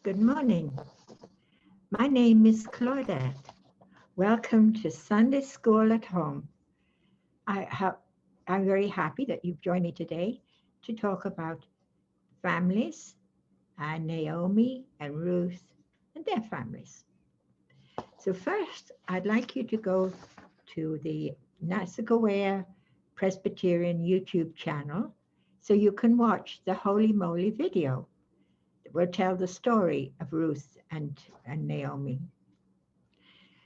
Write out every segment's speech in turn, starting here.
Good morning. My name is Claudette. Welcome to Sunday School at Home. I'm very happy that you've joined me today to talk about families and Naomi and Ruth and their families. So first, I'd like you to go to the Nassagaweya Presbyterian YouTube channel so you can watch the Holy Moly video. We'll tell the story of Ruth and Naomi.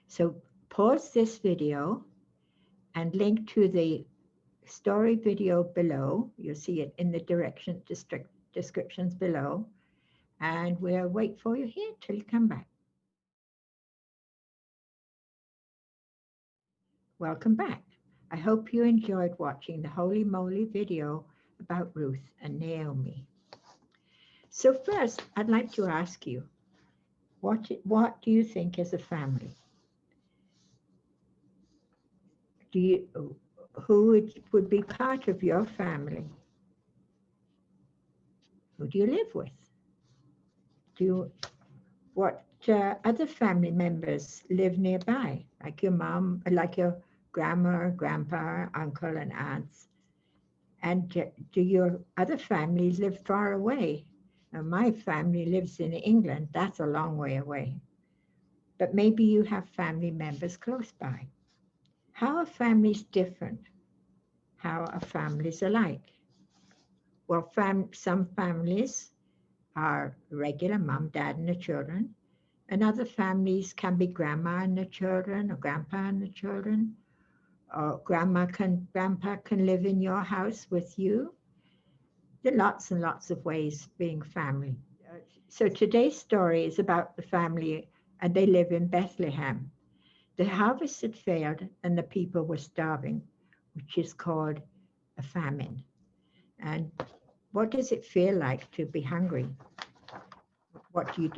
So pause this video and link to the story video below. You'll see it in the descriptions below. And we'll wait for you here till you come back. Welcome back. I hope you enjoyed watching the Holy Moly video about Ruth and Naomi. So first, I'd like to ask you, what do you think is a family? Who would be part of your family? Who do you live with? What other family members live nearby, like your mom, like your grandma, grandpa, uncle, and aunts? And do your other families live far away? Now, my family lives in England. That's a long way away. But maybe you have family members close by. How are families different? How are families alike? Well, some families are regular mom, dad, and the children. And other families can be grandma and the children, or grandpa and the children, or grandpa can live in your house with you. There are lots and lots of ways being family. So today's story is about the family, and they live in Bethlehem. The harvest had failed and the people were starving, which is called a famine. And what does it feel like to be hungry? What do?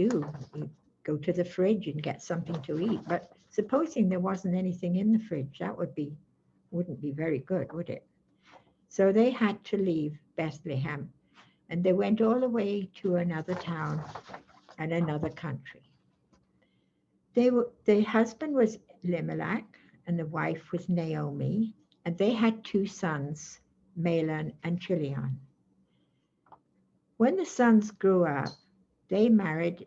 You go to the fridge and get something to eat. But supposing there wasn't anything in the fridge, that wouldn't be very good, would it? So they had to leave Bethlehem, and they went all the way to another town and another country. The husband was Elimelech, and the wife was Naomi, and they had two sons, Mahlon and Chilion. When the sons grew up, they married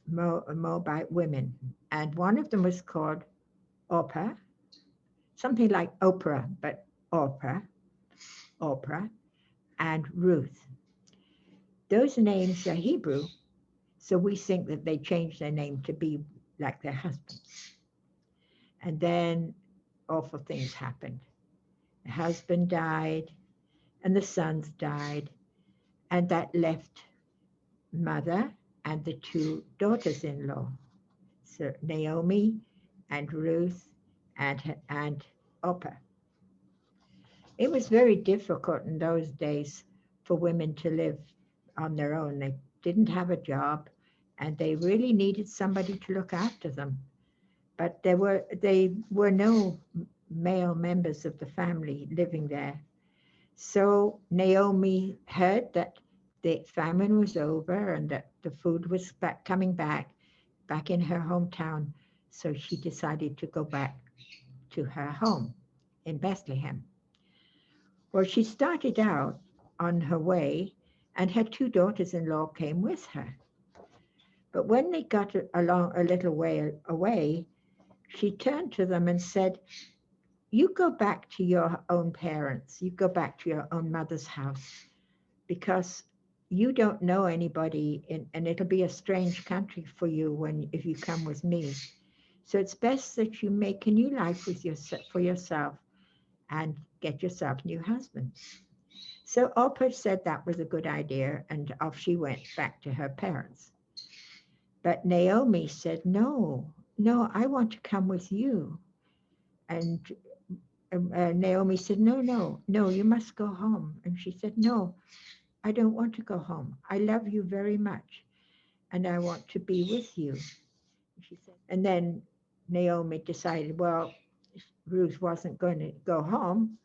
Moabite women, and one of them was called Orpah, something like Oprah, but Orpah, and Ruth. Those names are Hebrew, so we think that they changed their name to be like their husbands. And then awful things happened. The husband died, and the sons died, and that left mother and the two daughters-in-law, so Naomi and Ruth and Orpah. It was very difficult in those days for women to live on their own. They didn't have a job, and they really needed somebody to look after them. But they were no male members of the family living there. So Naomi heard that the famine was over and that the food was coming back in her hometown. So she decided to go back to her home in Bethlehem. Well, she started out on her way, and her two daughters-in-law came with her. But when they got along a little way away, she turned to them and said, "You go back to your own parents. You go back to your own mother's house, because you don't know anybody, and it'll be a strange country for you if you come with me. So it's best that you make a new life for yourself and get yourself a new husband." So Orpah said that was a good idea, and off she went back to her parents. But Naomi said, no, I want to come with you. And Naomi said, no, you must go home. And she said, no, I don't want to go home. I love you very much, and I want to be with you. She said, and then Naomi decided, well, Ruth wasn't going to go home,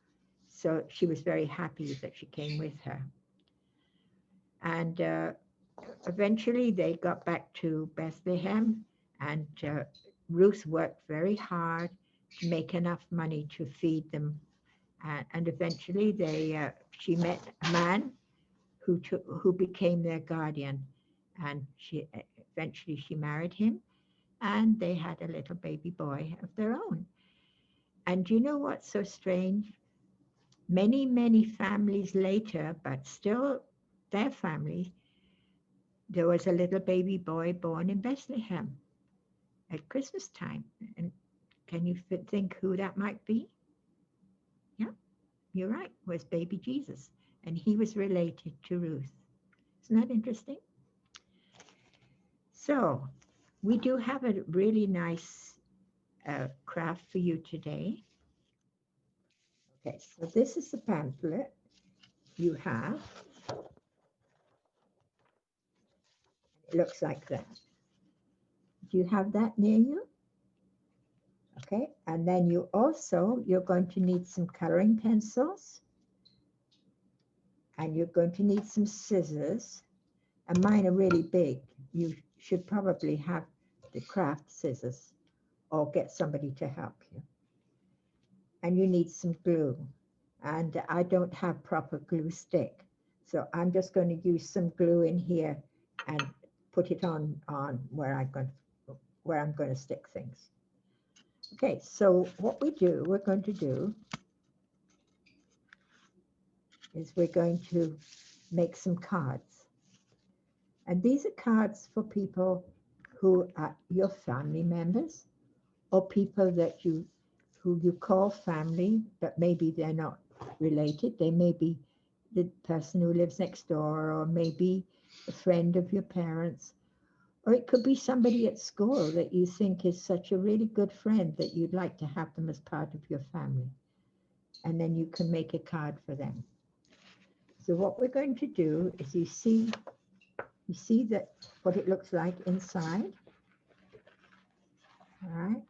so she was very happy that she came with her. And Eventually, they got back to Bethlehem, and Ruth worked very hard to make enough money to feed them. And eventually, she met a man who became their guardian, and eventually she married him, and they had a little baby boy of their own. And you know what's so strange? Many, many families later, but still their family, there was a little baby boy born in Bethlehem at Christmas time. And can you think who that might be? Yeah, you're right, it was baby Jesus. And he was related to Ruth. Isn't that interesting? So we do have a really nice craft for you today. Okay, so this is the pamphlet you have. It looks like that. Do you have that near you? Okay, and then you're going to need some coloring pencils, and you're going to need some scissors, and mine are really big. You should probably have the craft scissors or get somebody to help you. And you need some glue, and I don't have proper glue stick, so I'm just going to use some glue in here and put it on where I'm going to stick things. Okay, so what we're going to do is we're going to make some cards. And these are cards for people who are your family members, or people who you call family, but maybe they're not related. They may be the person who lives next door, or maybe a friend of your parents, or it could be somebody at school that you think is such a really good friend that you'd like to have them as part of your family. And then you can make a card for them. So what we're going to do is you see that what it looks like inside. All right.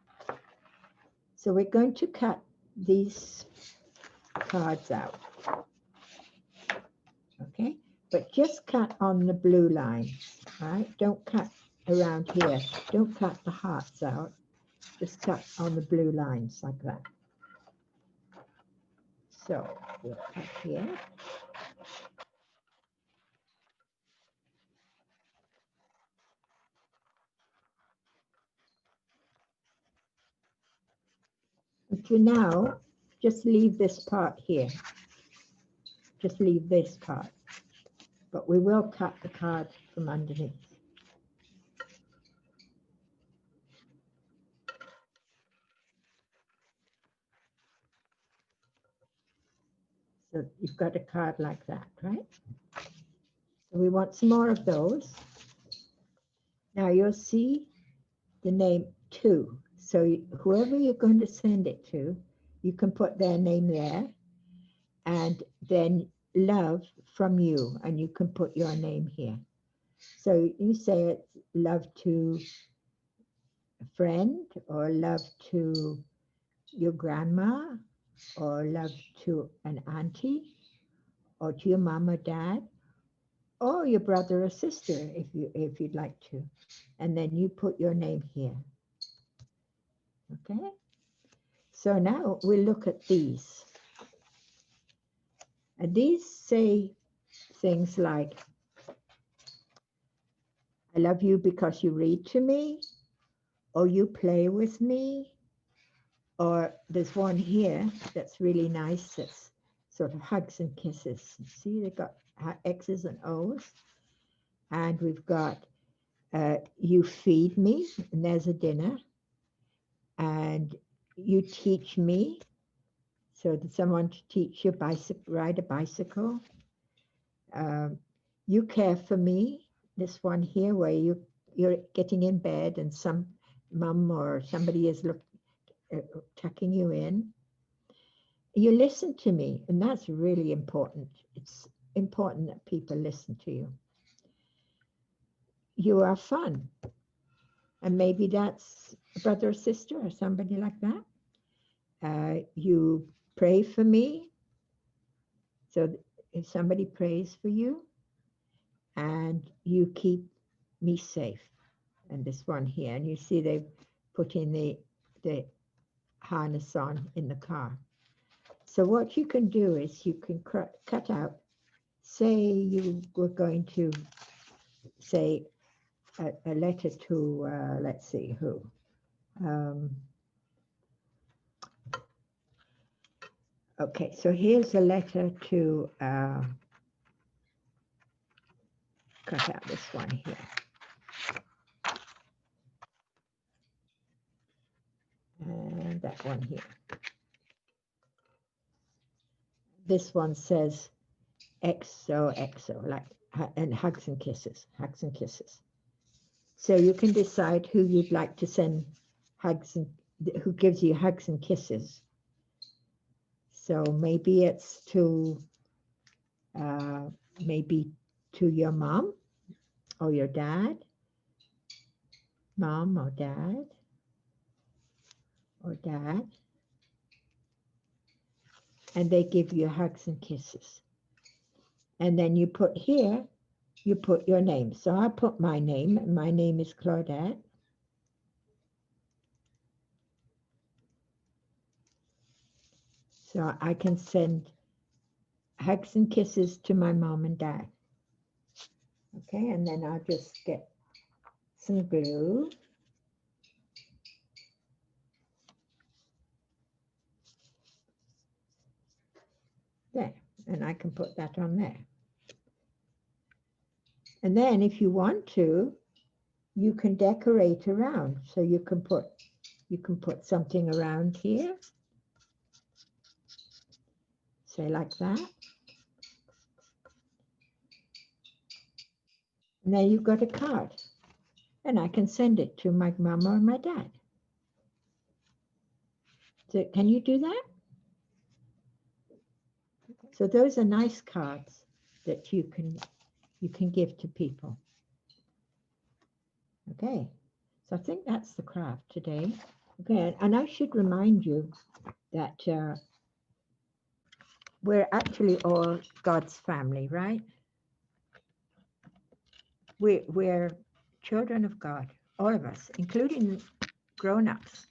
So we're going to cut these cards out. Okay, but just cut on the blue lines. All right, don't cut around here. Don't cut the hearts out. Just cut on the blue lines like that. So we'll cut here. And for now, just leave this part here. Just leave this part. But we will cut the card from underneath. So you've got a card like that, right? So we want some more of those. Now you'll see the name to. So whoever you're going to send it to, you can put their name there, and then love from you, and you can put your name here. So you say it's love to a friend, or love to your grandma, or love to an auntie, or to your mom or dad, or your brother or sister if you'd like to. And then you put your name here. Okay? So now we look at these. And these say things like, I love you because you read to me, or you play with me, or there's one here that's really nice, that's sort of hugs and kisses. See, they've got X's and O's. And we've got you feed me, and there's a dinner. And you teach me, so that someone to teach you ride a bicycle. You care for me, this one here where you're getting in bed and some mum or somebody is tucking you in. You listen to me, and that's really important. It's important that people listen to you. You are fun, and maybe that's a brother or sister or somebody like that. You pray for me, so if somebody prays for you, and you keep me safe. And this one here, and you see they've put in the harness on in the car. So what you can do is you can cut out, say you were going to say a letter to, let's see who. Okay, so here's a letter to, cut out this one here. And that one here. This one says XOXO, like, and hugs and kisses, hugs and kisses. So you can decide who you'd like to send hugs and who gives you hugs and kisses. So maybe it's to maybe to your mom or your dad, mom or dad, and they give you hugs and kisses. And then you put here, you put your name. So I put my name, and my name is Claudette. So I can send hugs and kisses to my mom and dad. Okay, and then I'll just get some glue. There, and I can put that on there. And then if you want to, you can decorate around. So you can put something around here. Say like that. And then you've got a card. And I can send it to my mom or my dad. So can you do that? So those are nice cards that you can give to people. Okay, so I think that's the craft today. Okay, and I should remind you that we're actually all God's family, right? We're children of God, all of us, including grown-ups.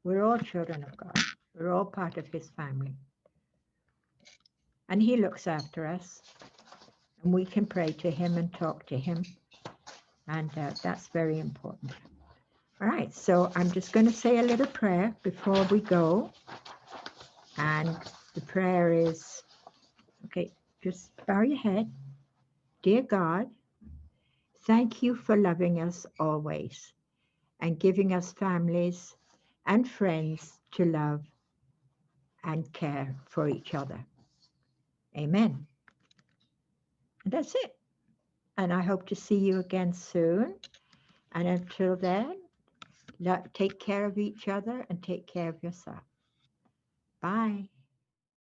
We're all children of God. We're all part of his family. And he looks after us. And we can pray to him and talk to him. And that's very important. All right, so I'm just going to say a little prayer before we go. And the prayer is, okay, just bow your head. Dear God, thank you for loving us always and giving us families and friends to love and care for each other. Amen. And that's it. And I hope to see you again soon. And until then, take care of each other and take care of yourself. Bye.